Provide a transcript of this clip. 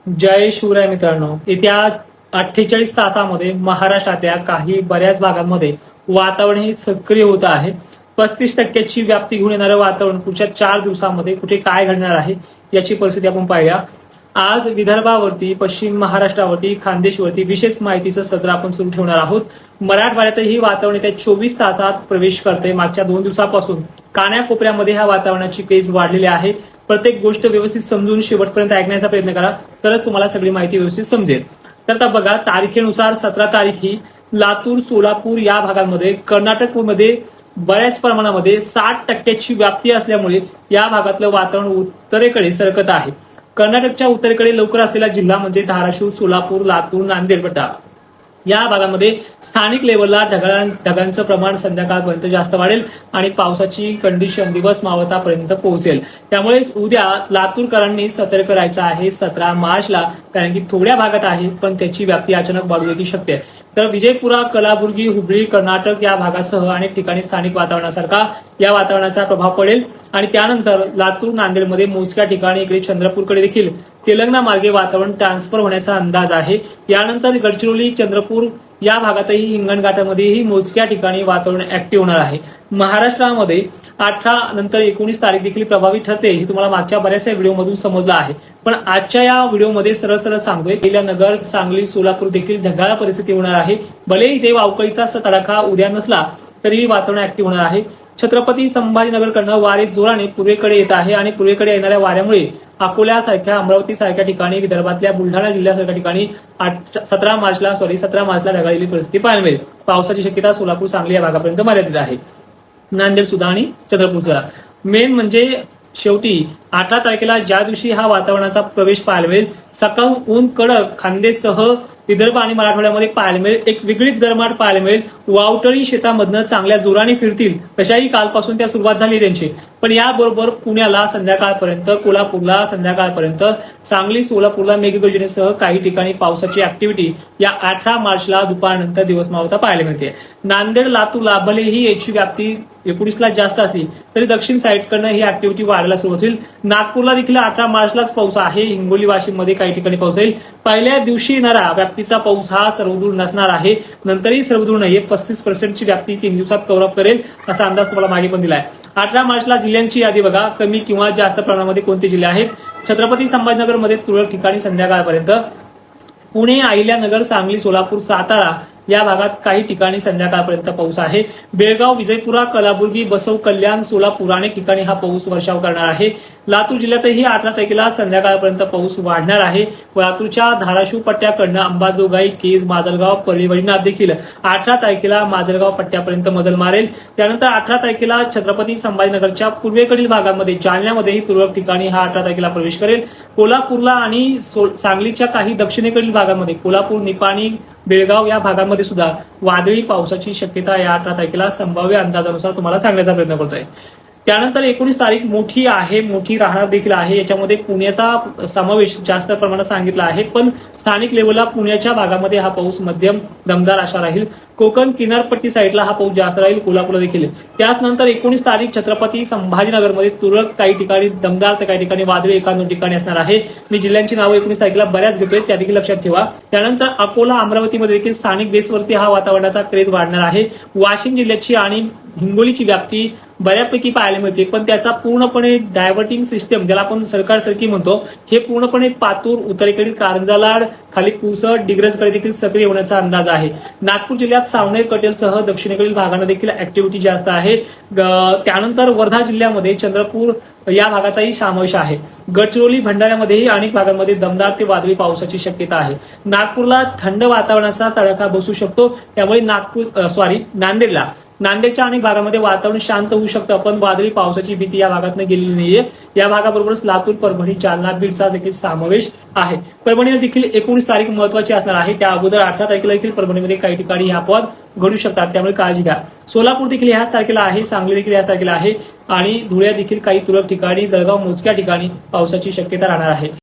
जय शिवराय मित्रांनो, येत्या 48 तासामध्ये महाराष्ट्रातल्या काही बऱ्याच भागांमध्ये वातावरण हे सक्रिय होत आहे. 35% व्याप्ती घेऊन येणारं वातावरण पुढच्या 4 दिवसांमध्ये कुठे काय घडणार आहे याची परिस्थिती आपण पाहूया. आज विदर्भावरती, पश्चिम महाराष्ट्रावरती, खानदेशवरती विशेष माहितीचं सत्र आपण सुरू ठेवणार आहोत. मराठवाड्यातही वातावरण येत्या 24 तासात प्रवेश करते. मागच्या 2 दिवसापासून कानाकोपऱ्यामध्ये ह्या वातावरणाची पेज वाढलेली आहे. प्रत्येक गोष्ट व्यवस्थित समजून शेवटपर्यंत ऐकण्याचा प्रयत्न करा, तरच तुम्हाला सगळी माहिती व्यवस्थित समजेल. तर आता बघा, तारखेनुसार 17 तारीख ही लातूर, सोलापूर या भागांमध्ये, कर्नाटकमध्ये बऱ्याच प्रमाणामध्ये 60% व्याप्ती असल्यामुळे या भागातलं वातावरण उत्तरेकडे सरकत आहे. कर्नाटकच्या उत्तरेकडे लवकर असलेला जिल्हा म्हणजे धाराशिव, सोलापूर, लातूर, नांदेड पट्टा या भागामध्ये स्थानिक लेवलला ढगांचं प्रमाण संध्याकाळपर्यंत जास्त वाढेल आणि पावसाची कंडिशन दिवस मावळतापर्यंत पोहोचेल. त्यामुळे उद्या लातूरकरांनी सतर्क राहायचं आहे 17 मार्चला, कारण की थोड्या भागात आहे पण त्याची व्याप्ती अचानक वाढू देखील शकते. तर विजयपुरा, कलाबुर्गी, हुबळी, कर्नाटक या भागासह अनेक ठिकाणी स्थानिक वातावरणासारखा या वातावरणाचा प्रभाव पडेल आणि त्यानंतर लातूर, नांदेडमध्ये मोजक्या ठिकाणी, इकडे चंद्रपूरकडे देखील तेलंगणा मार्गे वातावरण ट्रान्सफर होण्याचा अंदाज आहे. यानंतर गडचिरोली, चंद्रपूर या भागातही, हिंगणघाटामध्येही मोजक्या ठिकाणी वातावरण ऍक्टिव्ह होणार आहे. महाराष्ट्रामध्ये 18 नंतर 19 तारीख देखील प्रभावी ठरते, हे तुम्हाला मागच्या बऱ्याचशा व्हिडिओमधून समजलं आहे. पण आजच्या या व्हिडिओमध्ये सरळ सरळ सांगतोय, नगर, सांगली, सोलापूर देखील ढगाळ परिस्थिती होणार आहे. भले इथे अवकाळीचा तडाखा उद्या नसला तरीही वातावरण ऍक्टिव्ह होणार आहे. छत्रपती संभाजीनगरकडनं वारे जोराने पूर्वेकडे येत आहे आणि पूर्वेकडे येणाऱ्या वाऱ्यामुळे अकोल्यासारख्या, अमरावतीसारख्या ठिकाणी, विदर्भातल्या बुलढाणा जिल्ह्यासारख्या ठिकाणी 17 मार्चला ढगाळलेली परिस्थिती पाहायला मिळेल. पावसाची शक्यता सोलापूर, सांगली या भागापर्यंत मर्यादित आहे. नांदेड सुद्धा आणि चंद्रपूर सुद्धा. मेन म्हणजे शेवटी 18 तारखेला ज्या दिवशी हा वातावरणाचा प्रवेश पाहायला मिळेल, सकाळ ऊन कडक खानदेशसह विदर्भ आणि मराठवाड्यामध्ये पाहायला मिळेल. एक वेगळीच गरमाट पाहायला मिळेल. वावटळी शेतामधनं चांगल्या जोराने फिरतील, तशाही कालपासून त्या सुरुवात झाली त्यांची. पण याबरोबर पुण्याला संध्याकाळपर्यंत, कोल्हापूरला संध्याकाळपर्यंत, सांगली, सोलापूरला मेघगर्जनेसह काही ठिकाणी पावसाची ऍक्टिव्हिटी या 18 मार्चला दुपारनंतर दिवस मावळता पाहायला मिळते. नांदेड, लातूरला भलेही याची व्याप्ती 19ला जास्त असली तरी दक्षिण साईडकडनं ही ऍक्टिव्हिटी वाढायला सुरुवात होईल. नागपूरला देखील 18 मार्चलाच पाऊस आहे. हिंगोली, वाशिममध्ये काही ठिकाणी पाऊस येईल. पहिल्या दिवशी येणारा व्याप्तीचा पाऊस हा सर्वदूर नसणार आहे. नंतरही सर्वदूर नाहीये. 35% व्याप्ती 3 दिवसात कव्हर अप करेल असा अंदाज तुम्हाला मागे पण दिलाय. 18 मार्चला जिल्ह्यांची यादी बघा, कमी किंवा जास्त प्रमाणामध्ये कोणते जिल्हे आहेत. छत्रपती संभाजीनगरमध्ये तुरळक ठिकाणी संध्याकाळपर्यंत, पुणे, अहिल्यानगर, सांगली, सोलापूर, सातारा या भागात काही ठिकाणी संध्याकाळपर्यंत पाऊस आहे. बेळगाव, विजयपुरा, कलाबुर्गी, बसव, कल्याण, सोलापूर अनेक ठिकाणी हा पाऊस वर्षाव करणार आहे. लातूर जिल्ह्यातही 18 तारखेला संध्याकाळपर्यंत पाऊस वाढणार आहे. लातूरच्या धाराशिव पट्ट्याकडनं अंबाजोगाई, केज, माजलगाव, परळी वैजनाथ देखील 18 तारखेला माजलगाव पट्ट्यापर्यंत मजल मारेल. त्यानंतर 18 तारखेला छत्रपती संभाजीनगरच्या पूर्वेकडील भागांमध्ये, जालन्यामध्येही तुरळक ठिकाणी हा 18 तारखेला प्रवेश करेल. कोल्हापूरला आणि सांगलीच्या काही दक्षिणेकडील भागांमध्ये, कोल्हापूर, निपाणी, बेळगाव या भागांमध्ये सुद्धा वादळी पावसाची शक्यता या 18 तारखेला संभाव्य अंदाजानुसार तुम्हाला सांगण्याचा प्रयत्न करतोय. त्यानंतर 19 तारीख मोठी आहे, मोठी राहणार देखील आहे. याच्यामध्ये पुण्याचा समावेश जास्त प्रमाणात सांगितला आहे, पण स्थानिक लेवलला पुण्याच्या भागामध्ये हा पाऊस मध्यम दमदार असा राहील. कोकण किनारपट्टी साईडला हा पाऊस जास्त राहील, कोल्हापूरला देखील. त्याचनंतर 19 तारीख छत्रपती संभाजीनगरमध्ये तुरळक काही ठिकाणी दमदार तर काही ठिकाणी वादळी, एका 2 ठिकाणी असणार आहे. मी जिल्ह्यांची नावं 19 तारखेला बऱ्याच घेतोय, त्या देखील लक्षात ठेवा. त्यानंतर अकोला, अमरावतीमध्ये देखील स्थानिक बेसवरती हा वातावरणाचा क्रेज वाढणार आहे. वाशिम जिल्ह्याची आणि हिंगोलीची व्याप्ती बऱ्यापैकी पाहायला मिळते, पण त्याचा पूर्णपणे डायव्हर्टिंग सिस्टम, ज्याला आपण सरकारसारखी म्हणतो, हे पूर्णपणे पातूर, उत्तरेकडील कारंजालाड, खाली पुसद, डिग्रजकडे देखील सक्रिय होण्याचा अंदाज आहे. नागपूर जिल्ह्यात सावनेर, कटेलसह दक्षिणेकडील भागांना देखील ऍक्टिव्हिटी जास्त आहे. त्यानंतर वर्धा जिल्ह्यामध्ये चंद्रपूर या भागाचाही समावेश आहे. गडचिरोली, भंडाऱ्यामध्येही अनेक भागांमध्ये दमदार ते वादळी पावसाची शक्यता आहे. नागपूरला थंड वातावरणाचा तडाखा बसू शकतो, त्यामुळे नांदेडच्या अनेक भागामध्ये वातावरण शांत होऊ शकतं, पण वादळी पावसाची भीती या भागातनं गेलेली नाहीये. या भागाबरोबरच लातूर, परभणी, जालना, बीडचा देखील समावेश आहे. परभणीला देखील 19 तारीख महत्वाची असणार आहे. त्या अगोदर 18 तारखेला देखील परभणीमध्ये काही ठिकाणी हा अपवाद घडू शकतात, त्यामुळे काळजी घ्या. सोलापूर देखील ह्याच तारखेला आहे, सांगली देखील ह्याच तारखेला आहे आणि धुळ्यात देखील काही तुरळक ठिकाणी, जळगाव मोजक्या ठिकाणी पावसाची शक्यता राहणार आहे.